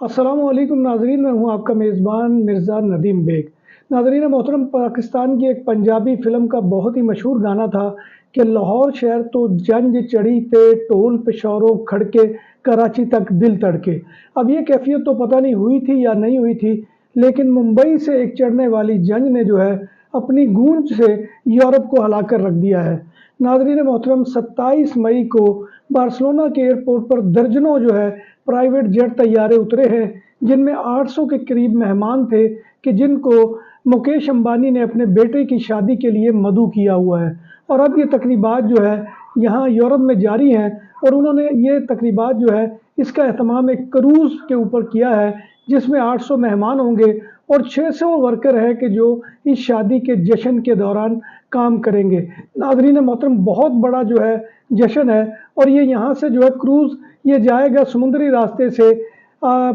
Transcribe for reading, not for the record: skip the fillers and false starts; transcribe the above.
अस्सलामुअलैकुम नाज़रीन, मैं हूँ आपका मेज़बान मिर्ज़ा नदीम बेग। नाज़रीन मोहतरम, पाकिस्तान की एक पंजाबी फ़िल्म का बहुत ही मशहूर गाना था कि लाहौर शहर तो जंज चढ़ी ते ढोल पेशौरों खड़के, कराची तक दिल तड़के। अब ये कैफ़ियत तो पता नहीं हुई थी या नहीं हुई थी, लेकिन मुंबई से एक चढ़ने वाली जंज ने जो है अपनी गूंज से यूरोप को हिला कर रख दिया है। नाज़रीन मोहतरम, 27 मई को बार्सिलोना के एयरपोर्ट पर दर्जनों जो है प्राइवेट जेट तैयारे उतरे हैं, जिनमें 800 के करीब मेहमान थे कि जिनको मुकेश अंबानी ने अपने बेटे की शादी के लिए मदऊ किया हुआ है। और अब ये तकरीबात जो है यहाँ यूरोप में जारी हैं, और उन्होंने ये तकरीबात जो है इसका एहतमाम एक क्रूज़ के ऊपर किया है, जिसमें 800 मेहमान होंगे और 600 वर्कर है कि जो इस शादी के जश्न के दौरान काम करेंगे। नाज़रीन मोहतरम, बहुत बड़ा जो है जश्न है, और ये यहाँ से जो है क्रूज़ ये जाएगा समुद्री रास्ते से